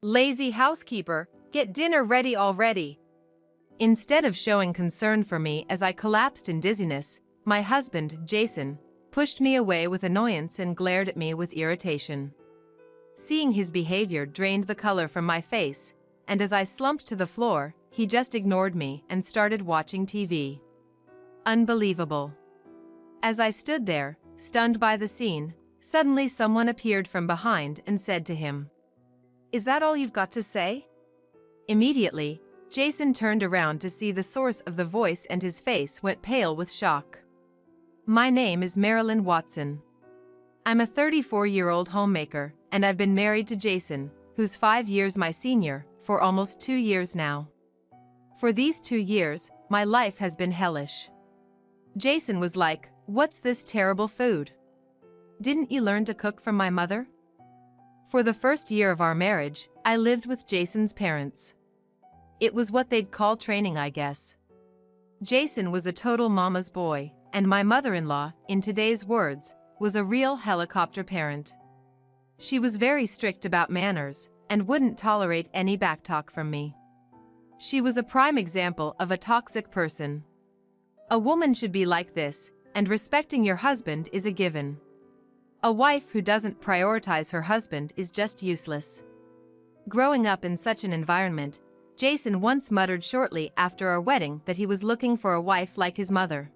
Lazy housekeeper, get dinner ready already. Instead of showing concern for me as I collapsed in dizziness, my husband, Jason, pushed me away with annoyance and glared at me with irritation. Seeing his behavior drained the color from my face, and as I slumped to the floor, he just ignored me and started watching TV. Unbelievable. As I stood there, stunned by the scene, suddenly someone appeared from behind and said to him, "Is that all you've got to say?" Immediately, Jason turned around to see the source of the voice and his face went pale with shock. "My name is Marilyn Watson. I'm a 34-year-old homemaker, and I've been married to Jason, who's 5 years my senior, for almost 2 years now. For these 2 years, my life has been hellish." Jason was like, "What's this terrible food? Didn't you learn to cook from my mother?" For the first year of our marriage, I lived with Jason's parents. It was what they'd call training, I guess. Jason was a total mama's boy, and my mother-in-law, in today's words, was a real helicopter parent. She was very strict about manners and wouldn't tolerate any backtalk from me. She was a prime example of a toxic person. A woman should be like this, and respecting your husband is a given. A wife who doesn't prioritize her husband is just useless. Growing up in such an environment, Jason once muttered shortly after our wedding that he was looking for a wife like his mother.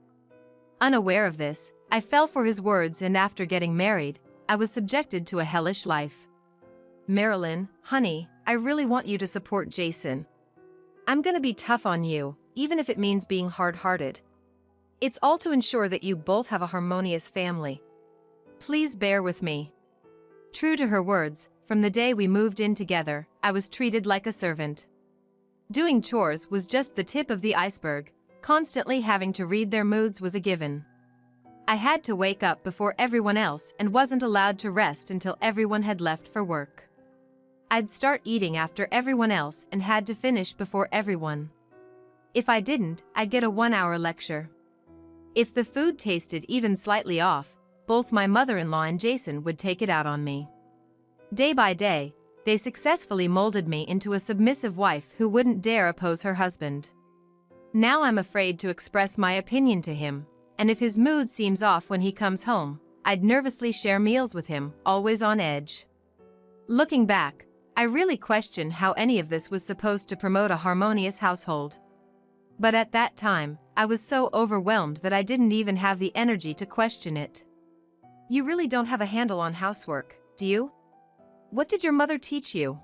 Unaware of this, I fell for his words, and after getting married, I was subjected to a hellish life. "Marilyn, honey, I really want you to support Jason. I'm gonna be tough on you, even if it means being hard-hearted. It's all to ensure that you both have a harmonious family. Please bear with me." True to her words, from the day we moved in together, I was treated like a servant. Doing chores was just the tip of the iceberg, constantly having to read their moods was a given. I had to wake up before everyone else and wasn't allowed to rest until everyone had left for work. I'd start eating after everyone else and had to finish before everyone. If I didn't, I'd get a 1-hour lecture. If the food tasted even slightly off, both my mother-in-law and Jason would take it out on me. Day by day, they successfully molded me into a submissive wife who wouldn't dare oppose her husband. Now I'm afraid to express my opinion to him, and if his mood seems off when he comes home, I'd nervously share meals with him, always on edge. Looking back, I really question how any of this was supposed to promote a harmonious household. But at that time, I was so overwhelmed that I didn't even have the energy to question it. "You really don't have a handle on housework, do you? What did your mother teach you?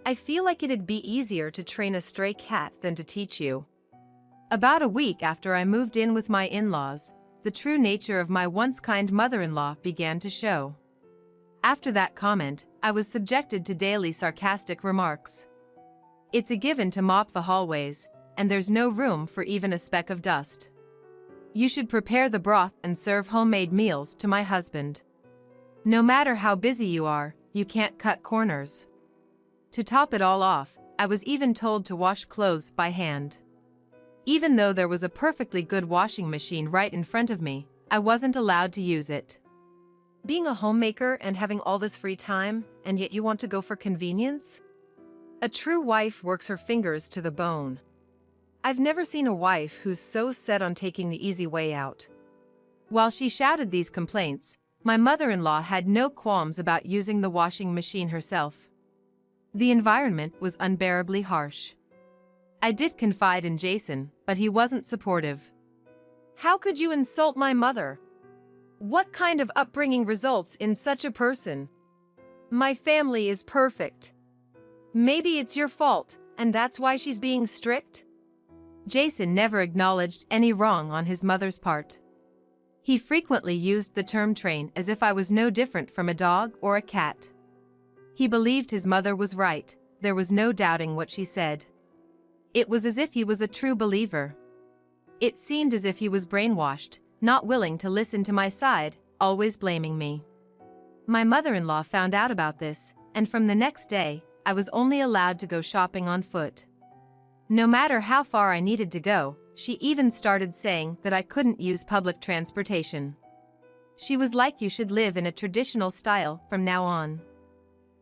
I feel like it'd be easier to train a stray cat than to teach you." About a week after I moved in with my in-laws, the true nature of my once kind mother-in-law began to show. After that comment, I was subjected to daily sarcastic remarks. "It's a given to mop the hallways, and there's no room for even a speck of dust. You should prepare the broth and serve homemade meals to my husband. No matter how busy you are, you can't cut corners." To top it all off, I was even told to wash clothes by hand. Even though there was a perfectly good washing machine right in front of me, I wasn't allowed to use it. Being a homemaker and having all this free time, and yet you want to go for convenience? A true wife works her fingers to the bone. I've never seen a wife who's so set on taking the easy way out. While she shouted these complaints, my mother-in-law had no qualms about using the washing machine herself. The environment was unbearably harsh. I did confide in Jason, but he wasn't supportive. "How could you insult my mother? What kind of upbringing results in such a person? My family is perfect. Maybe it's your fault, and that's why she's being strict?" Jason never acknowledged any wrong on his mother's part. He frequently used the term train as if I was no different from a dog or a cat. He believed his mother was right, there was no doubting what she said. It was as if he was a true believer. It seemed as if he was brainwashed, not willing to listen to my side, always blaming me. My mother-in-law found out about this, and from the next day, I was only allowed to go shopping on foot. No matter how far I needed to go, she even started saying that I couldn't use public transportation. She was like, "You should live in a traditional style from now on."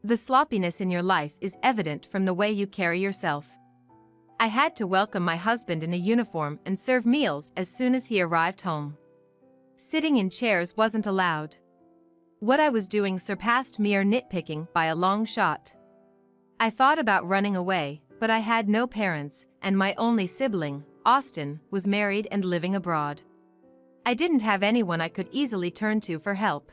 The sloppiness in your life is evident from the way you carry yourself. I had to welcome my husband in a uniform and serve meals as soon as he arrived home. Sitting in chairs wasn't allowed. What I was doing surpassed mere nitpicking by a long shot. I thought about running away, but I had no parents, and my only sibling, Austin, was married and living abroad. I didn't have anyone I could easily turn to for help.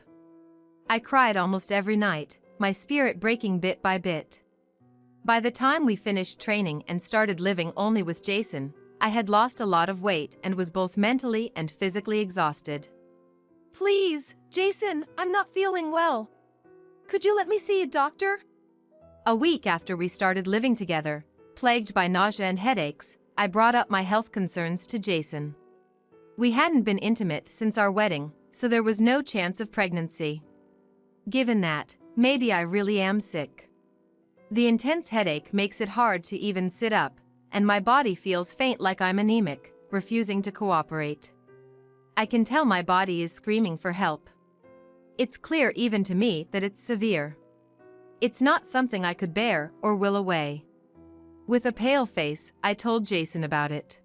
I cried almost every night, my spirit breaking bit by bit. By the time we finished training and started living only with Jason, I had lost a lot of weight and was both mentally and physically exhausted. Please, Jason, I'm not feeling well. Could you let me see a doctor? A week after we started living together, plagued by nausea and headaches, I brought up my health concerns to Jason. We hadn't been intimate since our wedding, so there was no chance of pregnancy. Given that, maybe I really am sick. The intense headache makes it hard to even sit up, and my body feels faint like I'm anemic, refusing to cooperate. I can tell my body is screaming for help. It's clear even to me that it's severe. It's not something I could bear or will away. With a pale face, I told Jason about it.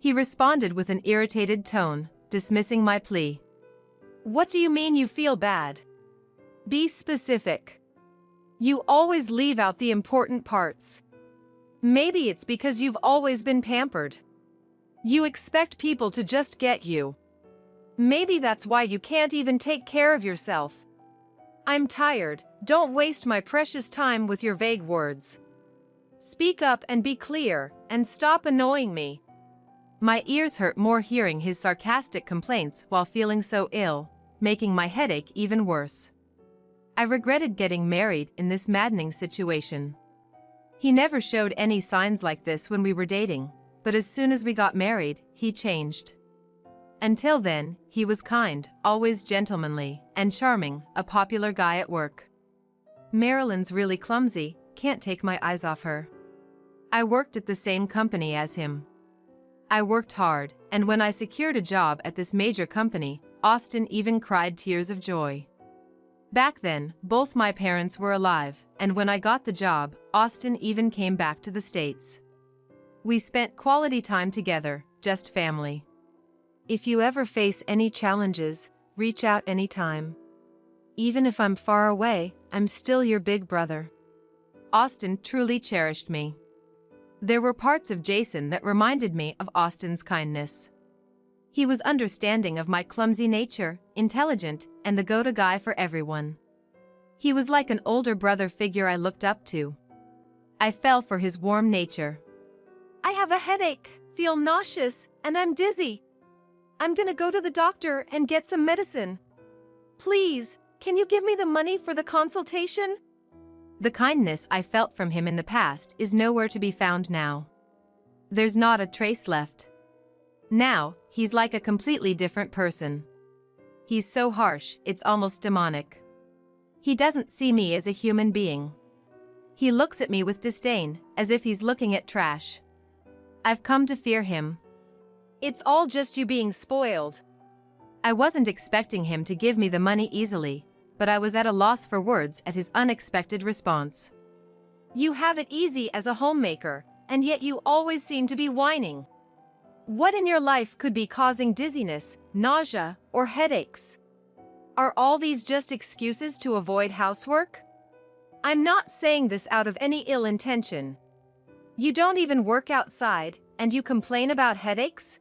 He responded with an irritated tone, dismissing my plea. What do you mean you feel bad? Be specific. You always leave out the important parts. Maybe it's because you've always been pampered. You expect people to just get you. Maybe that's why you can't even take care of yourself. I'm tired, don't waste my precious time with your vague words. Speak up and be clear, and stop annoying me. My ears hurt more hearing his sarcastic complaints while feeling so ill, making my headache even worse. I regretted getting married in this maddening situation. He never showed any signs like this when we were dating, but as soon as we got married, he changed. Until then, he was kind, always gentlemanly, and charming, a popular guy at work. Marilyn's really clumsy, can't take my eyes off her. I worked at the same company as him. I worked hard, and when I secured a job at this major company, Austin even cried tears of joy. Back then, both my parents were alive, and when I got the job, Austin even came back to the States. We spent quality time together, just family. If you ever face any challenges, reach out anytime. Even if I'm far away, I'm still your big brother. Austin truly cherished me. There were parts of Jason that reminded me of Austin's kindness. He was understanding of my clumsy nature, intelligent, and the go-to guy for everyone. He was like an older brother figure I looked up to. I fell for his warm nature. I have a headache, feel nauseous, and I'm dizzy. I'm gonna go to the doctor and get some medicine. Please, can you give me the money for the consultation? The kindness I felt from him in the past is nowhere to be found now. There's not a trace left. Now, he's like a completely different person. He's so harsh, it's almost demonic. He doesn't see me as a human being. He looks at me with disdain, as if he's looking at trash. I've come to fear him. It's all just you being spoiled. I wasn't expecting him to give me the money easily, but I was at a loss for words at his unexpected response. You have it easy as a homemaker, and yet you always seem to be whining. What in your life could be causing dizziness, nausea, or headaches? Are all these just excuses to avoid housework? I'm not saying this out of any ill intention. You don't even work outside, and you complain about headaches?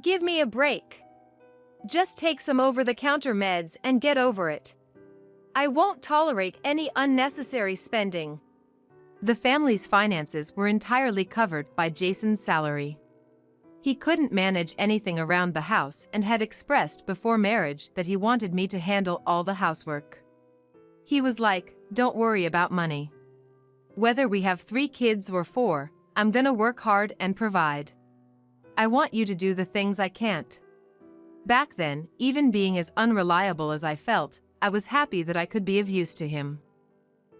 Give me a break. Just take some over-the-counter meds and get over it. I won't tolerate any unnecessary spending. The family's finances were entirely covered by Jason's salary. He couldn't manage anything around the house and had expressed before marriage that he wanted me to handle all the housework. He was like, "Don't worry about money. Whether we have 3 kids or 4, I'm gonna work hard and provide. I want you to do the things I can't." Back then, even being as unreliable as I felt, I was happy that I could be of use to him.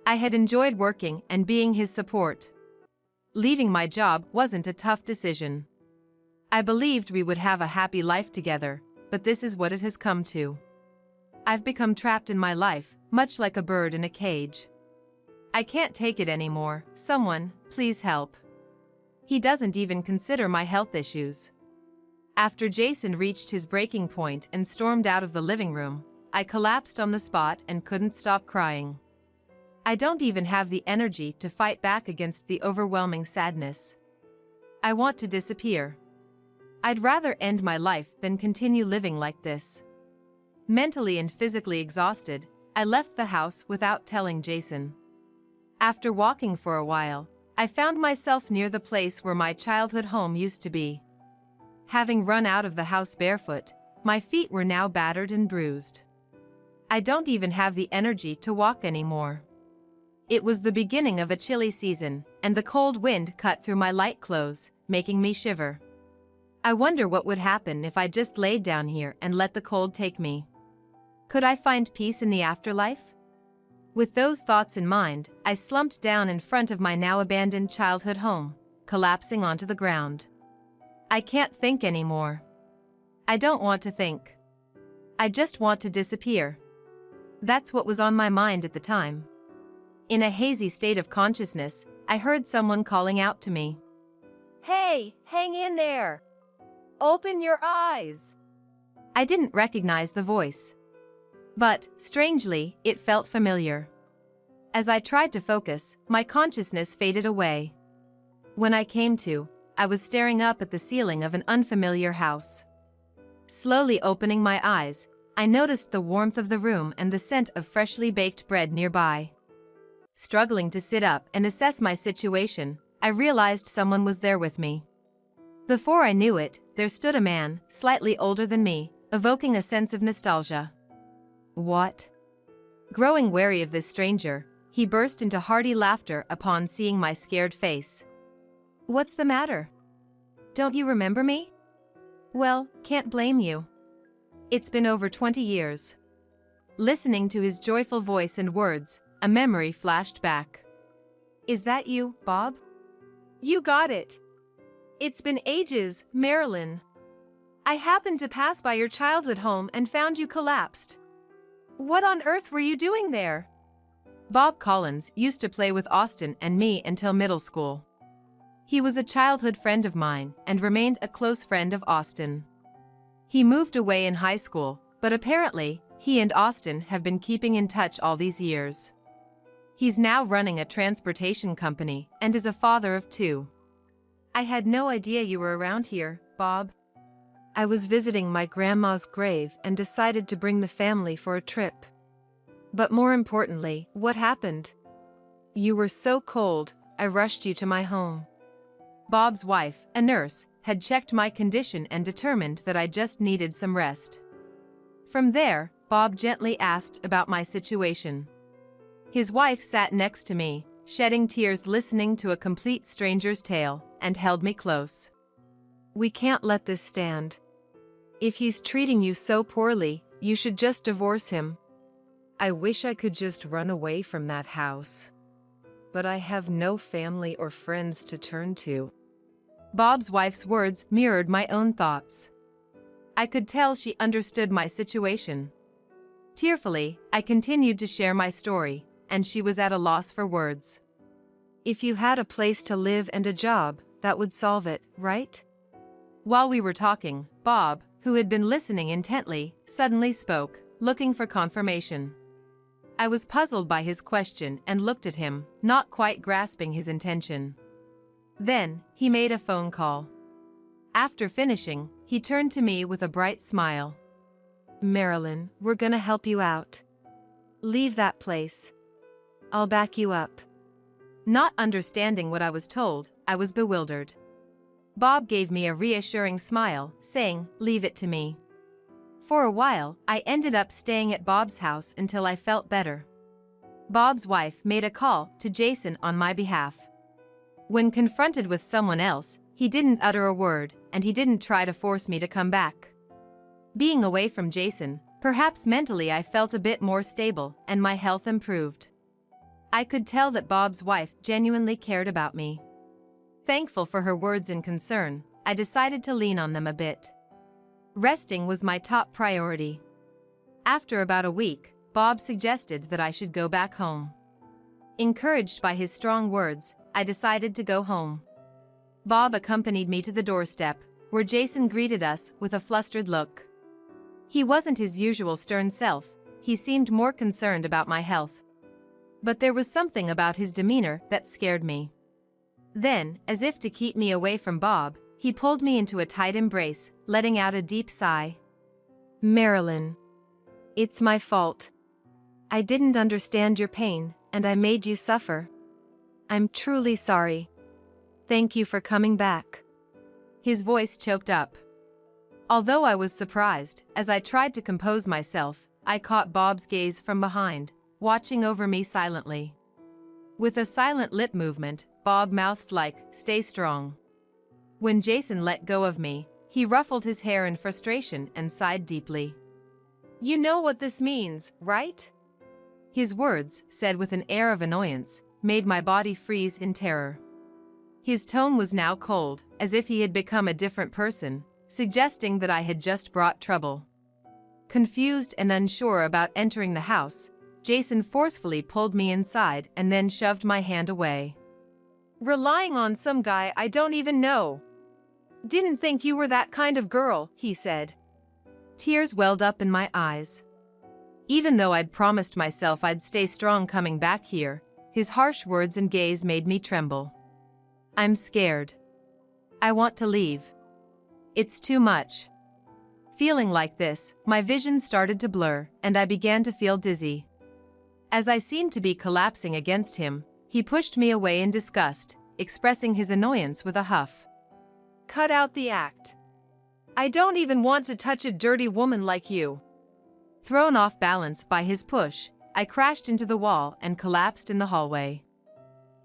I had enjoyed working and being his support. Leaving my job wasn't a tough decision. I believed we would have a happy life together, but this is what it has come to. I've become trapped in my life, much like a bird in a cage. I can't take it anymore. Someone, please help. He doesn't even consider my health issues. After Jason reached his breaking point and stormed out of the living room, I collapsed on the spot and couldn't stop crying. I don't even have the energy to fight back against the overwhelming sadness. I want to disappear. I'd rather end my life than continue living like this. Mentally and physically exhausted, I left the house without telling Jason. After walking for a while, I found myself near the place where my childhood home used to be. Having run out of the house barefoot, my feet were now battered and bruised. I don't even have the energy to walk anymore. It was the beginning of a chilly season, and the cold wind cut through my light clothes, making me shiver. I wonder what would happen if I just laid down here and let the cold take me. Could I find peace in the afterlife? With those thoughts in mind, I slumped down in front of my now abandoned childhood home, collapsing onto the ground. I can't think anymore. I don't want to think. I just want to disappear. That's what was on my mind at the time. In a hazy state of consciousness, I heard someone calling out to me. Hey, hang in there! Open your eyes! I didn't recognize the voice. But, strangely, it felt familiar. As I tried to focus, my consciousness faded away. When I came to, I was staring up at the ceiling of an unfamiliar house. Slowly opening my eyes, I noticed the warmth of the room and the scent of freshly baked bread nearby. Struggling to sit up and assess my situation, I realized someone was there with me. Before I knew it, there stood a man, slightly older than me, evoking a sense of nostalgia. What? Growing wary of this stranger, he burst into hearty laughter upon seeing my scared face. What's the matter? Don't you remember me? Well, can't blame you. It's been over 20 years. Listening to his joyful voice and words, a memory flashed back. Is that you, Bob? You got it. It's been ages, Marilyn. I happened to pass by your childhood home and found you collapsed. What on earth were you doing there? Bob Collins used to play with Austin and me until middle school. He was a childhood friend of mine and remained a close friend of Austin. He moved away in high school, but apparently, he and Austin have been keeping in touch all these years. He's now running a transportation company and is a father of 2. I had no idea you were around here, Bob. I was visiting my grandma's grave and decided to bring the family for a trip. But more importantly, what happened? You were so cold, I rushed you to my home. Bob's wife, a nurse, had checked my condition and determined that I just needed some rest. From there, Bob gently asked about my situation. His wife sat next to me, shedding tears listening to a complete stranger's tale, and held me close. We can't let this stand. If he's treating you so poorly, you should just divorce him. I wish I could just run away from that house. But I have no family or friends to turn to. Bob's wife's words mirrored my own thoughts. I could tell she understood my situation. Tearfully, I continued to share my story, and she was at a loss for words. If you had a place to live and a job, that would solve it, right? While we were talking, Bob, who had been listening intently, suddenly spoke, looking for confirmation. I was puzzled by his question and looked at him, not quite grasping his intention. Then, he made a phone call. After finishing, he turned to me with a bright smile. Marilyn, we're gonna help you out. Leave that place. I'll back you up. Not understanding what I was told, I was bewildered. Bob gave me a reassuring smile, saying, "Leave it to me." For a while, I ended up staying at Bob's house until I felt better. Bob's wife made a call to Jason on my behalf. When confronted with someone else, he didn't utter a word, and he didn't try to force me to come back. Being away from Jason, perhaps mentally I felt a bit more stable, and my health improved. I could tell that Bob's wife genuinely cared about me. Thankful for her words and concern, I decided to lean on them a bit. Resting was my top priority. After about a week, Bob suggested that I should go back home. Encouraged by his strong words, I decided to go home. Bob accompanied me to the doorstep, where Jason greeted us with a flustered look. He wasn't his usual stern self, he seemed more concerned about my health. But there was something about his demeanor that scared me. Then, as if to keep me away from Bob, he pulled me into a tight embrace, letting out a deep sigh. Marilyn. It's my fault. I didn't understand your pain, and I made you suffer. I'm truly sorry. Thank you for coming back. His voice choked up. Although I was surprised, as I tried to compose myself, I caught Bob's gaze from behind, watching over me silently. With a silent lip movement, Bob mouthed like, "Stay strong." When Jason let go of me, he ruffled his hair in frustration and sighed deeply. You know what this means, right? His words, said with an air of annoyance, made my body freeze in terror. His tone was now cold, as if he had become a different person, suggesting that I had just brought trouble. Confused and unsure about entering the house, Jason forcefully pulled me inside and then shoved my hand away. Relying on some guy I don't even know. Didn't think you were that kind of girl, he said. Tears welled up in my eyes. Even though I'd promised myself I'd stay strong coming back here, his harsh words and gaze made me tremble. I'm scared. I want to leave. It's too much. Feeling like this, my vision started to blur, and I began to feel dizzy. As I seemed to be collapsing against him, he pushed me away in disgust, expressing his annoyance with a huff. Cut out the act. I don't even want to touch a dirty woman like you. Thrown off balance by his push, I crashed into the wall and collapsed in the hallway.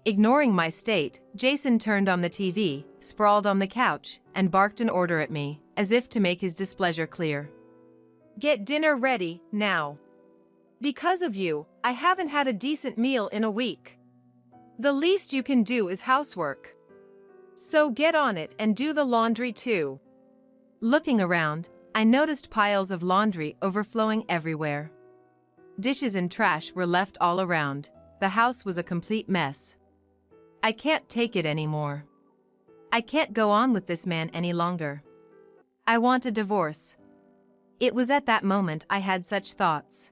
Ignoring my state, Jason turned on the TV, sprawled on the couch, and barked an order at me, as if to make his displeasure clear. Get dinner ready, now. Because of you, I haven't had a decent meal in a week. The least you can do is housework. So get on it and do the laundry too. Looking around, I noticed piles of laundry overflowing everywhere. Dishes and trash were left all around. The house was a complete mess. I can't take it anymore. I can't go on with this man any longer. I want a divorce. It was at that moment I had such thoughts.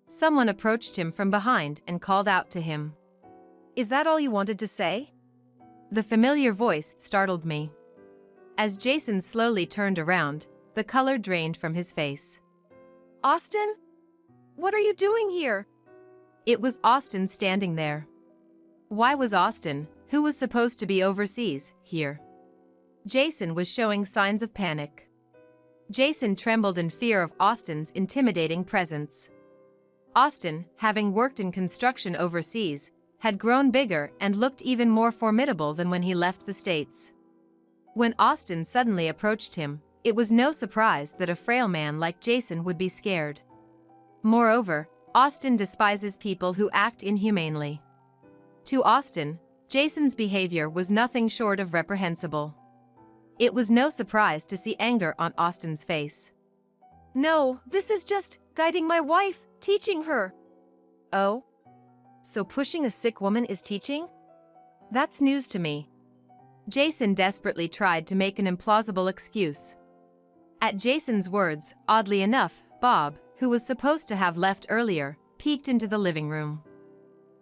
Someone approached him from behind and called out to him. Is that all you wanted to say? The familiar voice startled me. As Jason slowly turned around, the color drained from his face. Austin? What are you doing here? It was Austin standing there. Why was Austin, who was supposed to be overseas, here? Jason was showing signs of panic. Jason trembled in fear of Austin's intimidating presence. Austin, having worked in construction overseas, had grown bigger and looked even more formidable than when he left the States. When Austin suddenly approached him, it was no surprise that a frail man like Jason would be scared. Moreover, Austin despises people who act inhumanely. To Austin, Jason's behavior was nothing short of reprehensible. It was no surprise to see anger on Austin's face. No, this is just guiding my wife, teaching her. Oh? So pushing a sick woman is teaching? That's news to me. Jason desperately tried to make an implausible excuse. At Jason's words, oddly enough, Bob, who was supposed to have left earlier, peeked into the living room.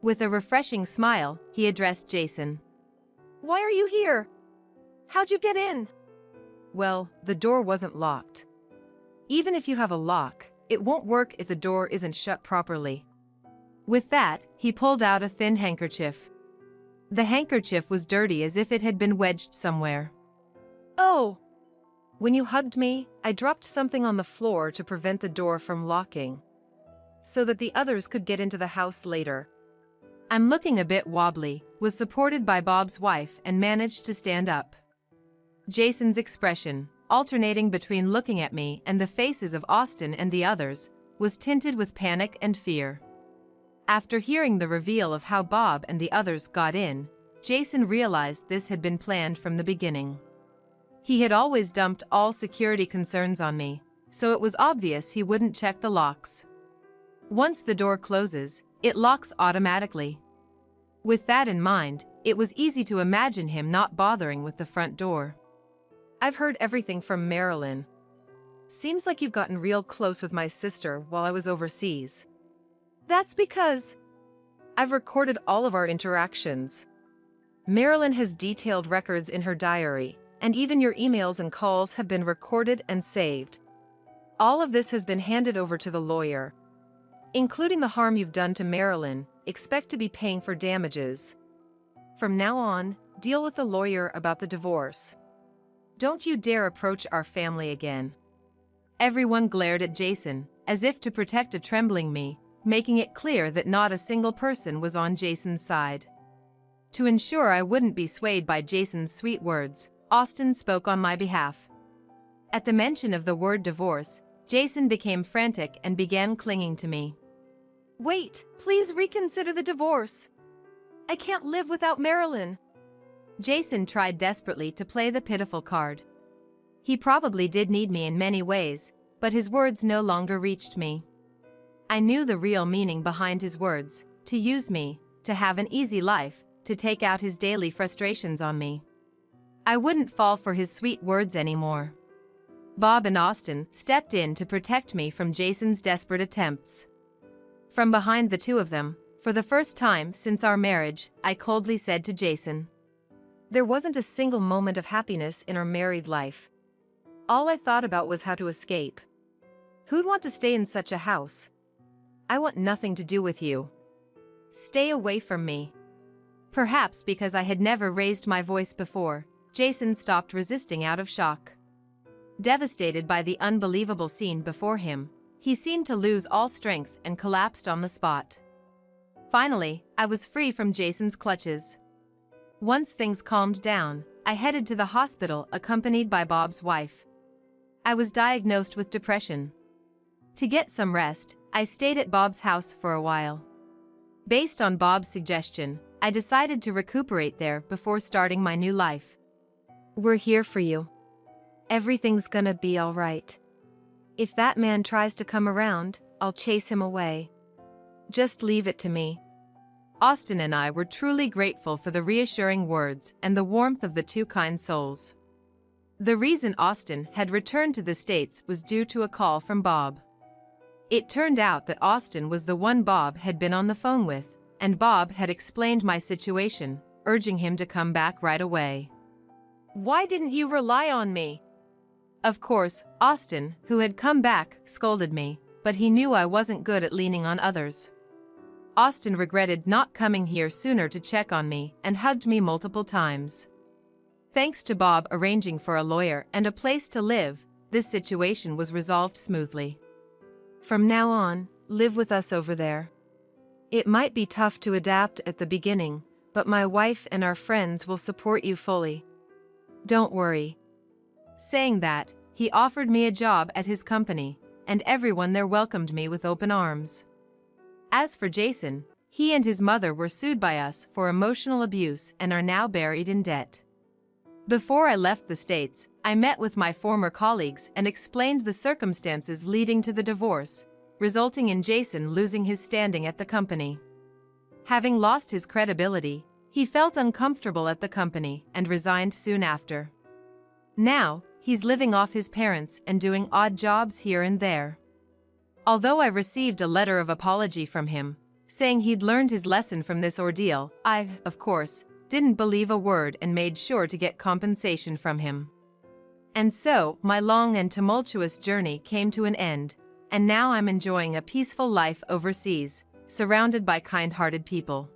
With a refreshing smile, he addressed Jason. Why are you here? How'd you get in? Well, the door wasn't locked. Even if you have a lock, it won't work if the door isn't shut properly. With that, he pulled out a thin handkerchief. The handkerchief was dirty as if it had been wedged somewhere. Oh! When you hugged me, I dropped something on the floor to prevent the door from locking, so that the others could get into the house later. I'm looking a bit wobbly, was supported by Bob's wife and managed to stand up. Jason's expression, alternating between looking at me and the faces of Austin and the others, was tinted with panic and fear. After hearing the reveal of how Bob and the others got in, Jason realized this had been planned from the beginning. He had always dumped all security concerns on me, so it was obvious he wouldn't check the locks. Once the door closes, it locks automatically. With that in mind, it was easy to imagine him not bothering with the front door. I've heard everything from Marilyn. Seems like you've gotten real close with my sister while I was overseas. That's because I've recorded all of our interactions. Marilyn has detailed records in her diary, and even your emails and calls have been recorded and saved. All of this has been handed over to the lawyer. Including the harm you've done to Marilyn, expect to be paying for damages. From now on, deal with the lawyer about the divorce. Don't you dare approach our family again. Everyone glared at Jason, as if to protect a trembling me, making it clear that not a single person was on Jason's side. To ensure I wouldn't be swayed by Jason's sweet words, Austin spoke on my behalf. At the mention of the word divorce, Jason became frantic and began clinging to me. Wait, please reconsider the divorce. I can't live without Marilyn. Jason tried desperately to play the pitiful card. He probably did need me in many ways, but his words no longer reached me. I knew the real meaning behind his words: to use me, to have an easy life, to take out his daily frustrations on me. I wouldn't fall for his sweet words anymore. Bob and Austin stepped in to protect me from Jason's desperate attempts. From behind the two of them, for the first time since our marriage, I coldly said to Jason, "There wasn't a single moment of happiness in our married life. All I thought about was how to escape. Who'd want to stay in such a house? I want nothing to do with you. Stay away from me." Perhaps because I had never raised my voice before, Jason stopped resisting out of shock. Devastated by the unbelievable scene before him, he seemed to lose all strength and collapsed on the spot. Finally, I was free from Jason's clutches. Once things calmed down, I headed to the hospital accompanied by Bob's wife. I was diagnosed with depression. To get some rest, I stayed at Bob's house for a while. Based on Bob's suggestion, I decided to recuperate there before starting my new life. "We're here for you. Everything's gonna be all right. If that man tries to come around, I'll chase him away. Just leave it to me." Austin and I were truly grateful for the reassuring words and the warmth of the two kind souls. The reason Austin had returned to the States was due to a call from Bob. It turned out that Austin was the one Bob had been on the phone with, and Bob had explained my situation, urging him to come back right away. "Why didn't you rely on me?" Of course, Austin, who had come back, scolded me, but he knew I wasn't good at leaning on others. Austin regretted not coming here sooner to check on me and hugged me multiple times. Thanks to Bob arranging for a lawyer and a place to live, this situation was resolved smoothly. "From now on, live with us over there. It might be tough to adapt at the beginning, but my wife and our friends will support you fully. Don't worry." Saying that, he offered me a job at his company, and everyone there welcomed me with open arms. As for Jason, he and his mother were sued by us for emotional abuse and are now buried in debt. Before I left the States, I met with my former colleagues and explained the circumstances leading to the divorce, resulting in Jason losing his standing at the company. Having lost his credibility, he felt uncomfortable at the company and resigned soon after. Now, he's living off his parents and doing odd jobs here and there. Although I received a letter of apology from him, saying he'd learned his lesson from this ordeal, I, of course, didn't believe a word and made sure to get compensation from him. And so, my long and tumultuous journey came to an end, and now I'm enjoying a peaceful life overseas, surrounded by kind-hearted people.